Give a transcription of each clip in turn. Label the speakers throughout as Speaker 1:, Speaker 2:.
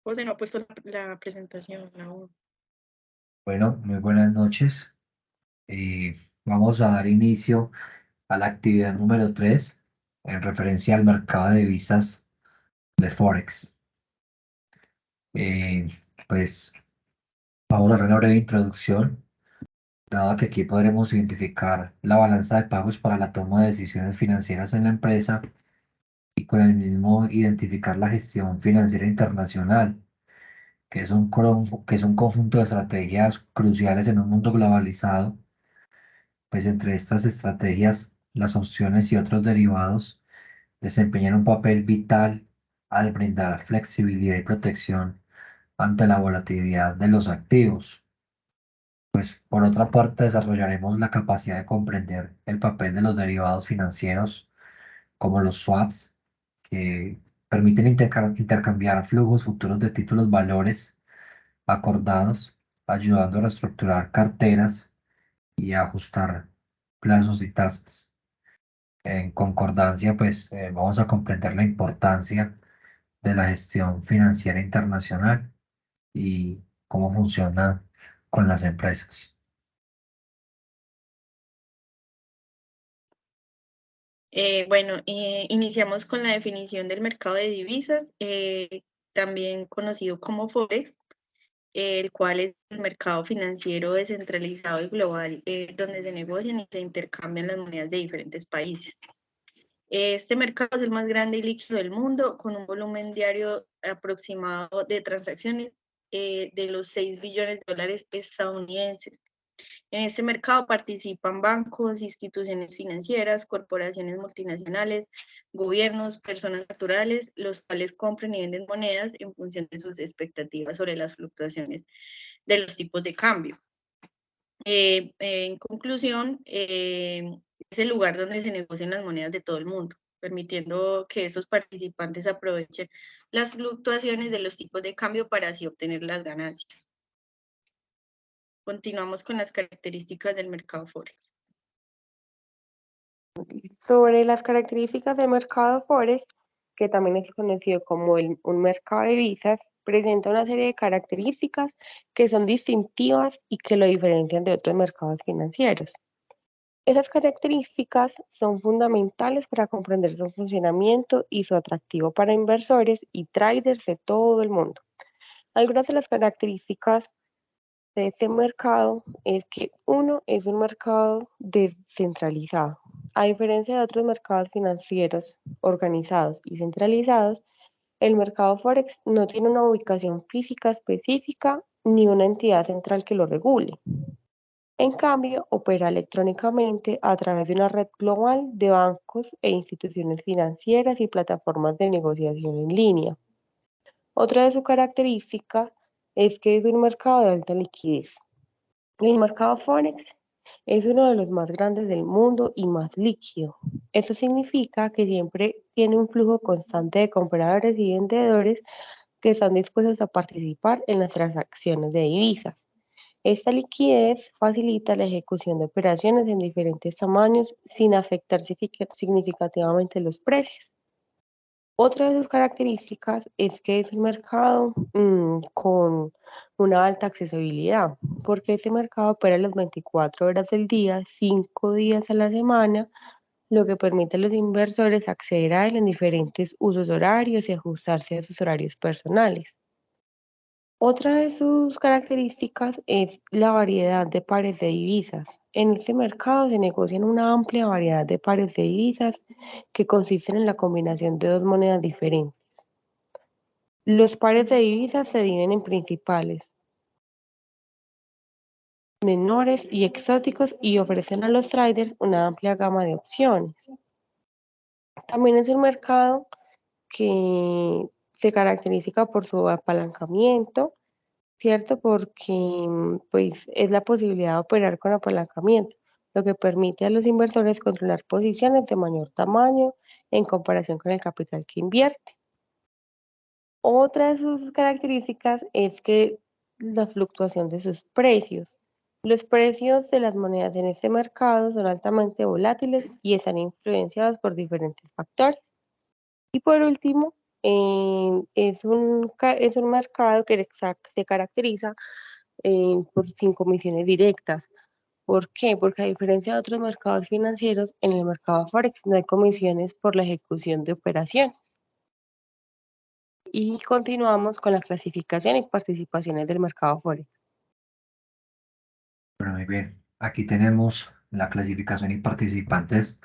Speaker 1: José no ha puesto la presentación aún.
Speaker 2: Bueno, muy buenas noches. Vamos a dar inicio a la actividad número 3 en referencia al mercado de divisas de Forex. Eh, pues vamos a dar una breve introducción, dado que aquí podremos identificar la balanza de pagos para la toma de decisiones financieras en la empresa y con el mismo identificar la gestión financiera internacional, que es un conjunto de estrategias cruciales en un mundo globalizado. Pues entre estas estrategias, las opciones y otros derivados desempeñan un papel vital al brindar flexibilidad y protección ante la volatilidad de los activos. Pues por otra parte, desarrollaremos la capacidad de comprender el papel de los derivados financieros como los swaps, que permiten intercambiar flujos futuros de títulos valores acordados, ayudando a reestructurar carteras y a ajustar plazos y tasas. En concordancia, pues vamos a comprender la importancia de la gestión financiera internacional y cómo funciona con las empresas.
Speaker 1: Iniciamos con la definición del mercado de divisas, también conocido como Forex, el cual es el mercado financiero descentralizado y global, donde se negocian y se intercambian las monedas de diferentes países. Este mercado es el más grande y líquido del mundo, con un volumen diario aproximado de transacciones de los 6 billones de dólares estadounidenses. En este mercado participan bancos, instituciones financieras, corporaciones multinacionales, gobiernos, personas naturales, los cuales compran y venden monedas en función de sus expectativas sobre las fluctuaciones de los tipos de cambio. En conclusión, es el lugar donde se negocian las monedas de todo el mundo, permitiendo que estos participantes aprovechen las fluctuaciones de los tipos de cambio para así obtener las ganancias. Continuamos con las características del mercado Forex.
Speaker 3: Sobre las características del mercado Forex, que también es conocido como un mercado de divisas, presenta una serie de características que son distintivas y que lo diferencian de otros mercados financieros. Esas características son fundamentales para comprender su funcionamiento y su atractivo para inversores y traders de todo el mundo. Algunas de las características de este mercado es que uno es un mercado descentralizado. A diferencia de otros mercados financieros organizados y centralizados, el mercado Forex no tiene una ubicación física específica ni una entidad central que lo regule. En cambio, opera electrónicamente a través de una red global de bancos e instituciones financieras y plataformas de negociación en línea. Otra de sus características es que es un mercado de alta liquidez. El mercado Forex es uno de los más grandes del mundo y más líquido. Eso significa que siempre tiene un flujo constante de compradores y vendedores que están dispuestos a participar en las transacciones de divisas. Esta liquidez facilita la ejecución de operaciones en diferentes tamaños sin afectar significativamente los precios. Otra de sus características es que es un mercado con una alta accesibilidad, porque este mercado opera las 24 horas del día, 5 días a la semana, lo que permite a los inversores acceder a él en diferentes usos horarios y ajustarse a sus horarios personales. Otra de sus características es la variedad de pares de divisas. En este mercado se negocian una amplia variedad de pares de divisas que consisten en la combinación de dos monedas diferentes. Los pares de divisas se dividen en principales, menores y exóticos y ofrecen a los traders una amplia gama de opciones. También es un mercado que se caracteriza por su apalancamiento, ¿cierto? Porque pues es la posibilidad de operar con apalancamiento, lo que permite a los inversores controlar posiciones de mayor tamaño en comparación con el capital que invierte. Otra de sus características es que la fluctuación de sus precios. Los precios de las monedas en este mercado son altamente volátiles y están influenciados por diferentes factores. Y por último, Es un mercado que se caracteriza sin comisiones directas. ¿Por qué? Porque a diferencia de otros mercados financieros, en el mercado Forex no hay comisiones por la ejecución de operaciones. Y continuamos con la clasificación y participaciones del mercado Forex.
Speaker 2: Bueno, muy bien. Aquí tenemos la clasificación y participantes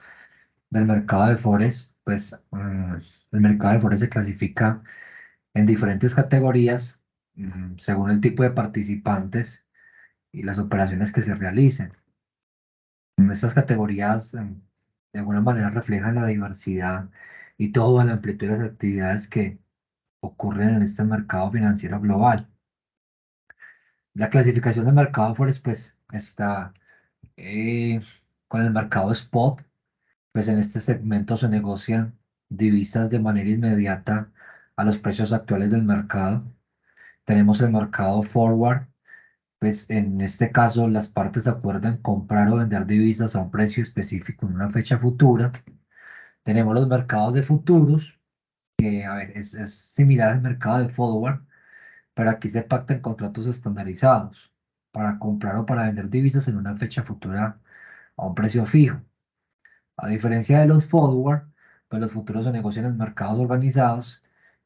Speaker 2: del mercado de Forex. Pues el mercado de Forex se clasifica en diferentes categorías según el tipo de participantes y las operaciones que se realicen. Estas categorías de alguna manera reflejan la diversidad y toda la amplitud de las actividades que ocurren en este mercado financiero global. La clasificación del mercado Forex pues está eh, con el mercado Spot, pues en este segmento se negocian divisas de manera inmediata a los precios actuales del mercado. Tenemos el mercado Forward, pues en este caso las partes acuerdan comprar o vender divisas a un precio específico en una fecha futura. Tenemos los mercados de futuros, que a ver, es similar al mercado de forward, pero aquí se pactan contratos estandarizados para comprar o para vender divisas en una fecha futura a un precio fijo. A diferencia de los forward, pues los futuros se negocian en mercados organizados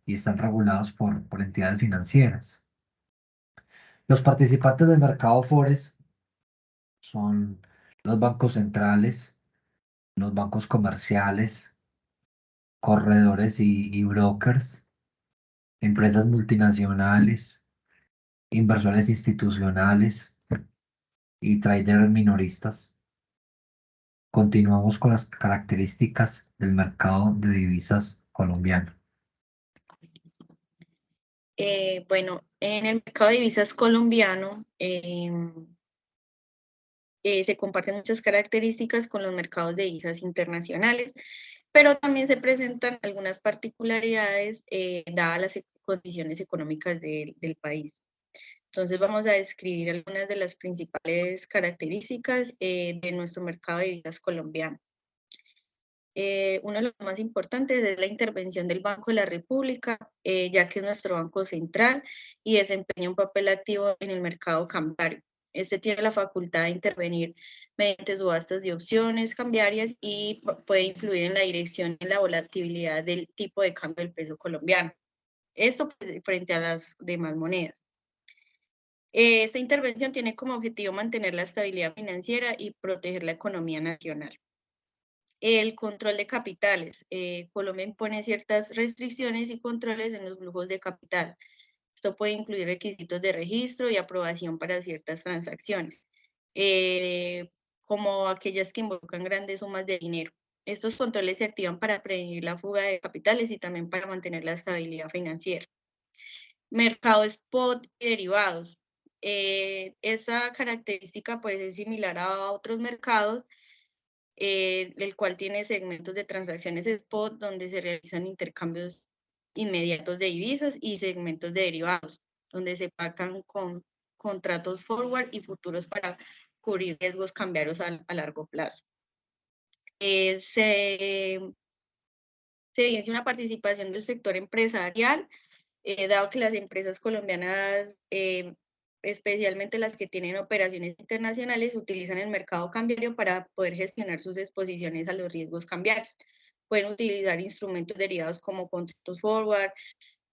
Speaker 2: y están regulados por entidades financieras. Los participantes del mercado Forex son los bancos centrales, los bancos comerciales, corredores y brokers, empresas multinacionales, inversores institucionales y traders minoristas. Continuamos con las características del mercado de divisas colombiano.
Speaker 1: Bueno, en el mercado de divisas colombiano se comparten muchas características con los mercados de divisas internacionales, pero también se presentan algunas particularidades dadas las condiciones económicas del país. Entonces vamos a describir algunas de las principales características de nuestro mercado de divisas colombiano. Uno de los más importantes es la intervención del Banco de la República, ya que es nuestro banco central y desempeña un papel activo en el mercado cambiario. Este tiene la facultad de intervenir mediante subastas de opciones cambiarias y puede influir en la dirección y en la volatilidad del tipo de cambio del peso colombiano. Esto frente a las demás monedas. Esta intervención tiene como objetivo mantener la estabilidad financiera y proteger la economía nacional. El control de capitales. Colombia impone ciertas restricciones y controles en los flujos de capital. Esto puede incluir requisitos de registro y aprobación para ciertas transacciones, como aquellas que involucran grandes sumas de dinero. Estos controles se activan para prevenir la fuga de capitales y también para mantener la estabilidad financiera. Mercado spot y derivados. Esa característica pues es similar a otros mercados, el cual tiene segmentos de transacciones spot donde se realizan intercambios inmediatos de divisas y segmentos de derivados, donde se pactan con contratos forward y futuros para cubrir riesgos cambiarios a largo plazo. Se evidencia una participación del sector empresarial, dado que las empresas colombianas, especialmente las que tienen operaciones internacionales, utilizan el mercado cambiario para poder gestionar sus exposiciones a los riesgos cambiarios. Pueden utilizar instrumentos derivados como contratos forward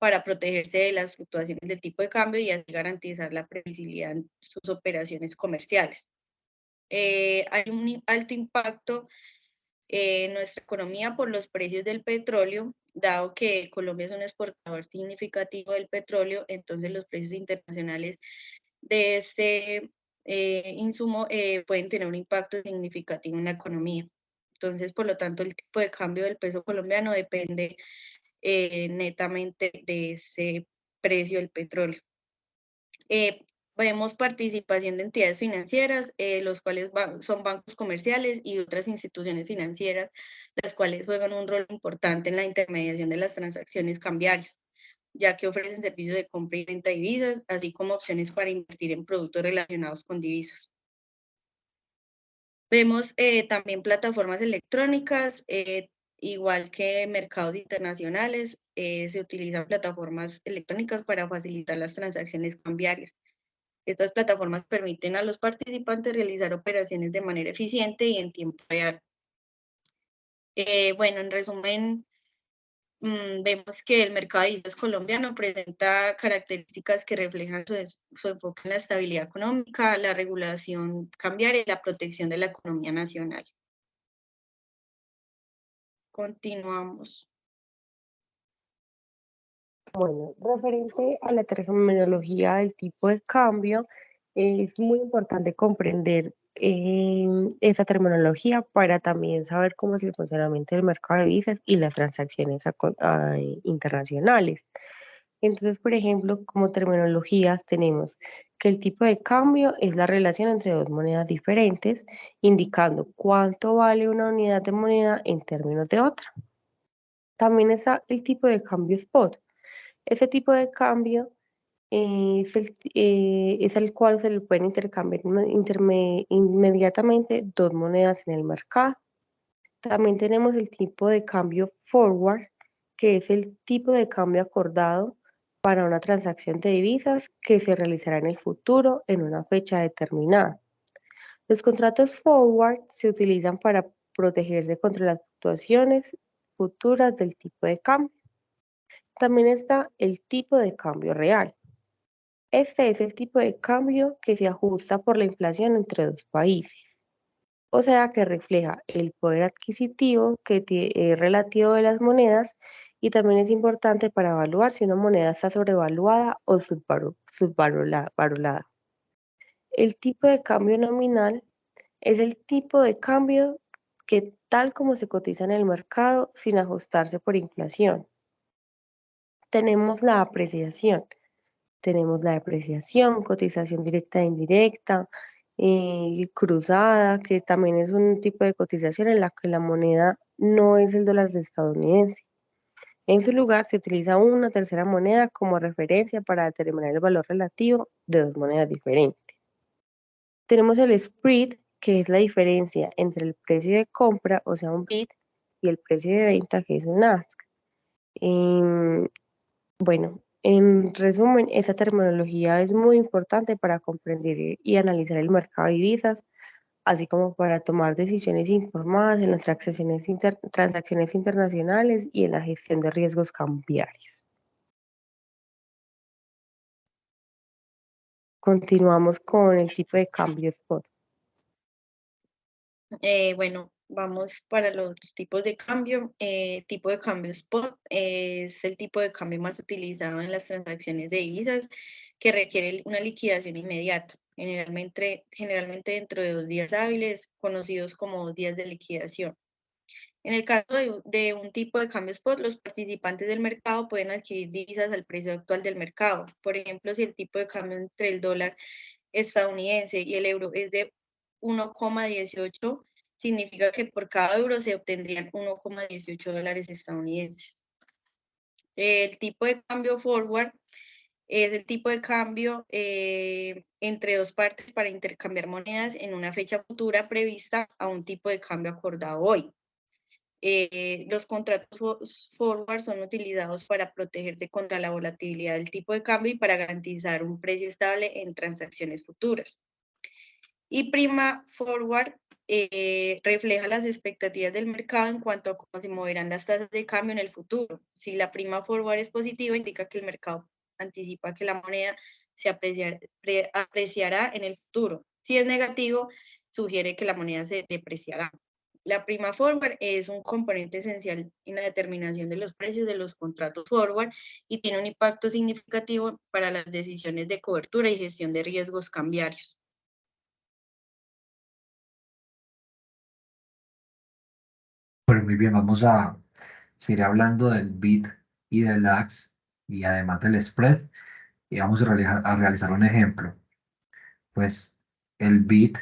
Speaker 1: para protegerse de las fluctuaciones del tipo de cambio y así garantizar la previsibilidad en sus operaciones comerciales. Hay un alto impacto nuestra economía por los precios del petróleo, dado que Colombia es un exportador significativo del petróleo, entonces los precios internacionales de este insumo pueden tener un impacto significativo en la economía. Entonces, por lo tanto, el tipo de cambio del peso colombiano depende netamente de ese precio del petróleo. Vemos participación de entidades financieras, los cuales son bancos comerciales y otras instituciones financieras, las cuales juegan un rol importante en la intermediación de las transacciones cambiarias, ya que ofrecen servicios de compra y venta de divisas, así como opciones para invertir en productos relacionados con divisas. Vemos también plataformas electrónicas igual que mercados internacionales, se utilizan plataformas electrónicas para facilitar las transacciones cambiarias. Estas plataformas permiten a los participantes realizar operaciones de manera eficiente y en tiempo real. Bueno, en resumen, vemos que el mercado de divisas colombiano presenta características que reflejan su enfoque en la estabilidad económica, la regulación cambiaria y la protección de la economía nacional. Continuamos.
Speaker 3: Bueno, referente a la terminología del tipo de cambio, es muy importante comprender esa terminología para también saber cómo es el funcionamiento del mercado de divisas y las transacciones internacionales. Entonces, por ejemplo, como terminologías tenemos que el tipo de cambio es la relación entre dos monedas diferentes, indicando cuánto vale una unidad de moneda en términos de otra. También está el tipo de cambio spot. Ese tipo de cambio es el cual se le pueden intercambiar inmediatamente dos monedas en el mercado. También tenemos el tipo de cambio forward, que es el tipo de cambio acordado para una transacción de divisas que se realizará en el futuro en una fecha determinada. Los contratos forward se utilizan para protegerse contra las fluctuaciones futuras del tipo de cambio. También está el tipo de cambio real. Este es el tipo de cambio que se ajusta por la inflación entre dos países, o sea que refleja el poder adquisitivo que es relativo de las monedas y también es importante para evaluar si una moneda está sobrevaluada o subvalorada. El tipo de cambio nominal es el tipo de cambio que tal como se cotiza en el mercado sin ajustarse por inflación. Tenemos la apreciación. Tenemos la depreciación, cotización directa e indirecta, cruzada, que también es un tipo de cotización en la que la moneda no es el dólar estadounidense. En su lugar se utiliza una tercera moneda como referencia para determinar el valor relativo de dos monedas diferentes. Tenemos el spread, que es la diferencia entre el precio de compra, o sea, un bid, y el precio de venta, que es un ask. Bueno, en resumen, esa terminología es muy importante para comprender y analizar el mercado de divisas, así como para tomar decisiones informadas en las transacciones internacionales y en la gestión de riesgos cambiarios. Continuamos con el tipo de cambio spot.
Speaker 1: Bueno, vamos para los tipos de cambio. Tipo de cambio spot es el tipo de cambio más utilizado en las transacciones de divisas que requiere una liquidación inmediata, generalmente dentro de 2 días hábiles, conocidos como días de liquidación. En el caso de un tipo de cambio spot, los participantes del mercado pueden adquirir divisas al precio actual del mercado. Por ejemplo, si el tipo de cambio entre el dólar estadounidense y el euro es de 1,18, significa que por cada euro se obtendrían 1,18 dólares estadounidenses. El tipo de cambio forward es el tipo de cambio entre dos partes para intercambiar monedas en una fecha futura prevista a un tipo de cambio acordado hoy. Los contratos forward son utilizados para protegerse contra la volatilidad del tipo de cambio y para garantizar un precio estable en transacciones futuras. Y prima forward refleja las expectativas del mercado en cuanto a cómo se moverán las tasas de cambio en el futuro. Si la prima forward es positiva, indica que el mercado anticipa que la moneda se apreciará en el futuro. Si es negativo, sugiere que la moneda se depreciará. La prima forward es un componente esencial en la determinación de los precios de los contratos forward y tiene un impacto significativo para las decisiones de cobertura y gestión de riesgos cambiarios.
Speaker 2: Bueno, muy bien, vamos a seguir hablando del bid y del ask y además del spread y vamos a realizar un ejemplo. Pues el bid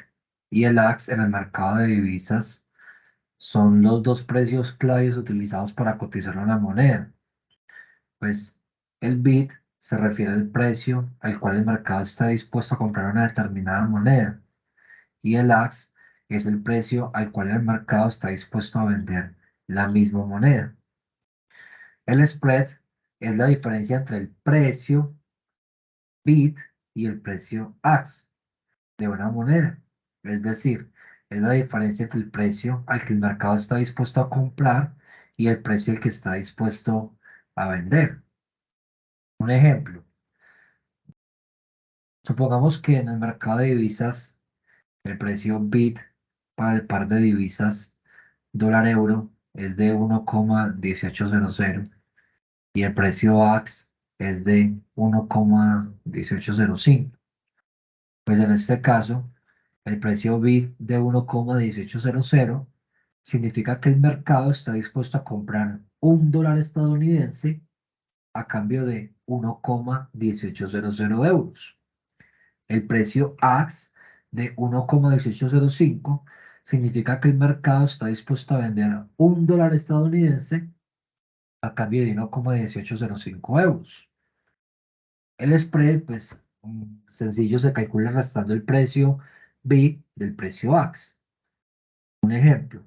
Speaker 2: y el ask en el mercado de divisas son los dos precios claves utilizados para cotizar una moneda. Pues el bid se refiere al precio al cual el mercado está dispuesto a comprar una determinada moneda y el ask es el precio al cual el mercado está dispuesto a vender la misma moneda. El spread es la diferencia entre el precio bid y el precio ask de una moneda. Es decir, es la diferencia entre el precio al que el mercado está dispuesto a comprar y el precio al que está dispuesto a vender. Un ejemplo, supongamos que en el mercado de divisas el precio bid para el par de divisas dólar-euro es de 1,1800 y el precio ask es de 1,1805. Pues en este caso, el precio bid de 1,1800 significa que el mercado está dispuesto a comprar $1 estadounidense a cambio de 1,1800 euros. El precio ask de 1,1805 significa que el mercado está dispuesto a vender $1 estadounidense a cambio de 1,1805 euros. El spread, pues, sencillo, se calcula restando el precio B del precio ask. Un ejemplo,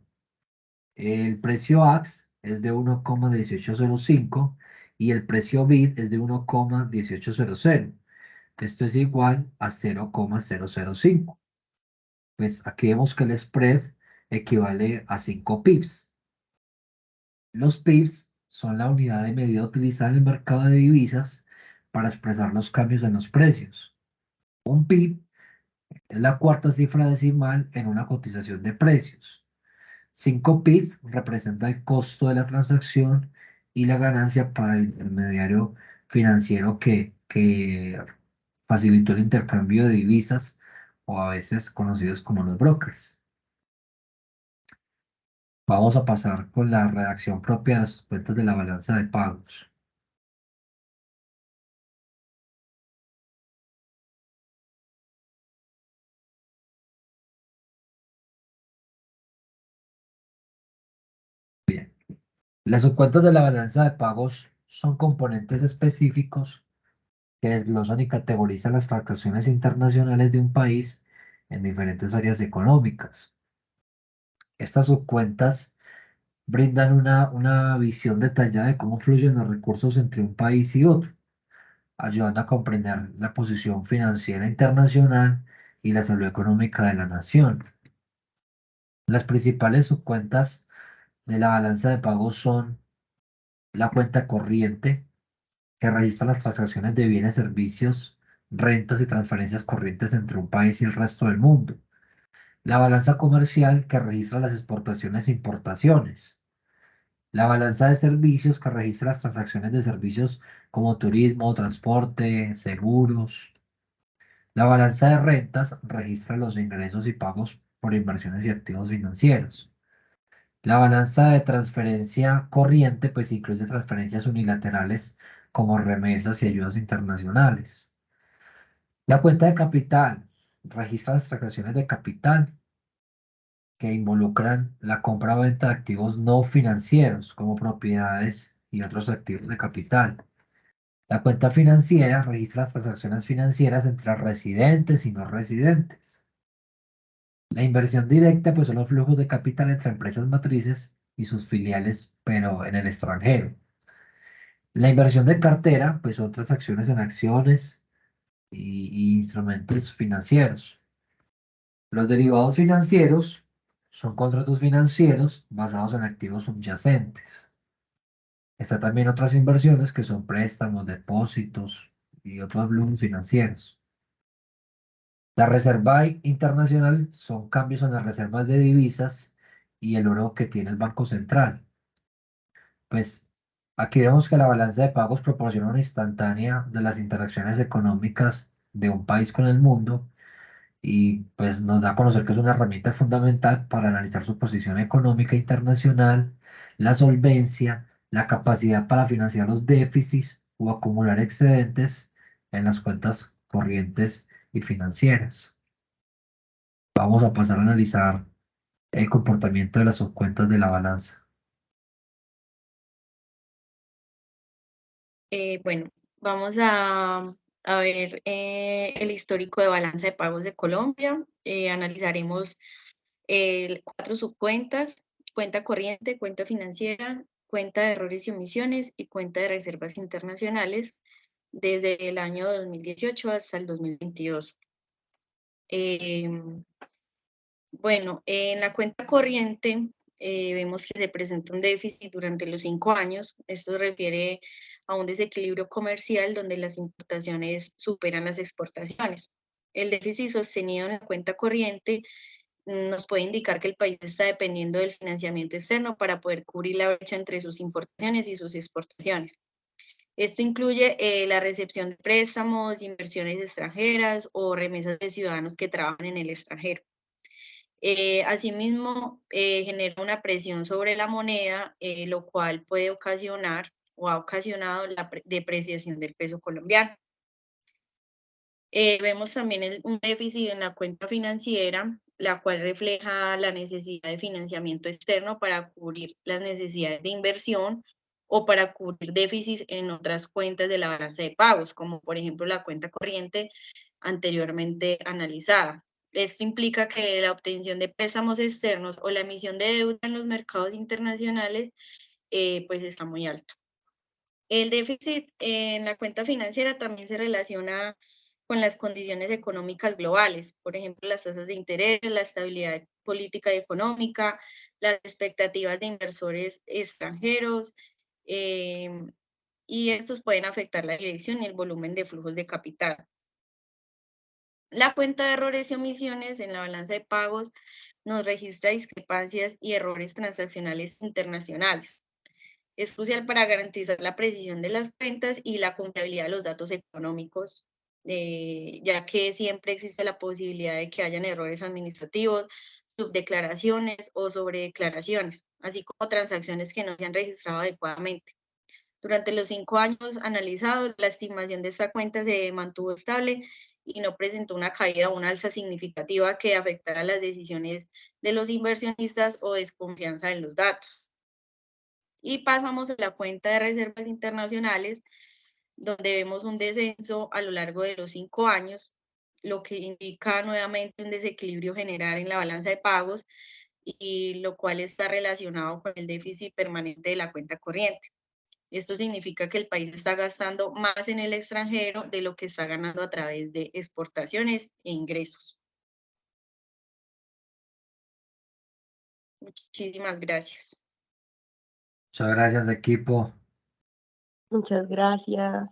Speaker 2: el precio ask es de 1,1805 y el precio bid es de 1,1800. Esto es igual a 0,005. Pues aquí vemos que el spread equivale a 5 pips. Los pips son la unidad de medida utilizada en el mercado de divisas para expresar los cambios en los precios. Un pip es la cuarta cifra decimal en una cotización de precios. 5 pips representa el costo de la transacción y la ganancia para el intermediario financiero que facilitó el intercambio de divisas o a veces conocidos como los brokers. Vamos a pasar con la redacción propia de las cuentas de la balanza de pagos. Bien, las subcuentas de la balanza de pagos son componentes específicos que desglosan y categorizan las transacciones internacionales de un país en diferentes áreas económicas. Estas subcuentas brindan una visión detallada de cómo fluyen los recursos entre un país y otro, ayudando a comprender la posición financiera internacional y la salud económica de la nación. Las principales subcuentas de la balanza de pagos son la cuenta corriente, que registra las transacciones de bienes, servicios, rentas y transferencias corrientes entre un país y el resto del mundo. La balanza comercial, que registra las exportaciones e importaciones. La balanza de servicios, que registra las transacciones de servicios como turismo, transporte, seguros. La balanza de rentas registra los ingresos y pagos por inversiones y activos financieros. La balanza de transferencia corriente pues incluye transferencias unilaterales como remesas y ayudas internacionales. La cuenta de capital registra las transacciones de capital que involucran la compra o venta de activos no financieros como propiedades y otros activos de capital. La cuenta financiera registra las transacciones financieras entre residentes y no residentes. La inversión directa pues son los flujos de capital entre empresas matrices y sus filiales, pero en el extranjero. La inversión de cartera pues son transacciones en acciones y instrumentos financieros. Los derivados financieros son contratos financieros basados en activos subyacentes. Está también otras inversiones que son préstamos, depósitos y otros flujos financieros. La reserva internacional son cambios en las reservas de divisas y el oro que tiene el Banco Central. Pues aquí vemos que la balanza de pagos proporciona una instantánea de las interacciones económicas de un país con el mundo y pues nos da a conocer que es una herramienta fundamental para analizar su posición económica internacional, la solvencia, la capacidad para financiar los déficits o acumular excedentes en las cuentas corrientes y financieras. Vamos a pasar a analizar el comportamiento de las subcuentas de la balanza.
Speaker 1: Bueno, vamos a ver el histórico de balanza de pagos de Colombia. Analizaremos 4 subcuentas. cuenta corriente, cuenta financiera, cuenta de errores y omisiones y cuenta de reservas internacionales desde el año 2018 hasta el 2022. Bueno, en la cuenta corriente vemos que se presenta un déficit durante los 5 años. Esto se refiere a un desequilibrio comercial donde las importaciones superan las exportaciones. El déficit sostenido en la cuenta corriente nos puede indicar que el país está dependiendo del financiamiento externo para poder cubrir la brecha entre sus importaciones y sus exportaciones. Esto incluye la recepción de préstamos, inversiones extranjeras o remesas de ciudadanos que trabajan en el extranjero. Asimismo, genera una presión sobre la moneda, lo cual puede ocasionar o ha ocasionado la depreciación del peso colombiano. Vemos también un déficit en la cuenta financiera, la cual refleja la necesidad de financiamiento externo para cubrir las necesidades de inversión o para cubrir déficits en otras cuentas de la balanza de pagos, como por ejemplo la cuenta corriente anteriormente analizada. Esto implica que la obtención de préstamos externos o la emisión de deuda en los mercados internacionales pues está muy alta. El déficit en la cuenta financiera también se relaciona con las condiciones económicas globales, por ejemplo, las tasas de interés, la estabilidad política y económica, las expectativas de inversores extranjeros, y estos pueden afectar la dirección y el volumen de flujos de capital. La cuenta de errores y omisiones en la balanza de pagos nos registra discrepancias y errores transaccionales internacionales. Es crucial para garantizar la precisión de las cuentas y la confiabilidad de los datos económicos, ya que siempre existe la posibilidad de que hayan errores administrativos, subdeclaraciones o sobredeclaraciones, así como transacciones que no se han registrado adecuadamente. Durante los 5 años analizados, la estimación de esta cuenta se mantuvo estable y no presentó una caída o una alza significativa que afectara las decisiones de los inversionistas o desconfianza en los datos. Y pasamos a la cuenta de reservas internacionales, donde vemos un descenso a lo largo de los 5 años, lo que indica nuevamente un desequilibrio general en la balanza de pagos y lo cual está relacionado con el déficit permanente de la cuenta corriente. Esto significa que el país está gastando más en el extranjero de lo que está ganando a través de exportaciones e ingresos. Muchísimas gracias.
Speaker 2: Muchas gracias, equipo.
Speaker 3: Muchas gracias.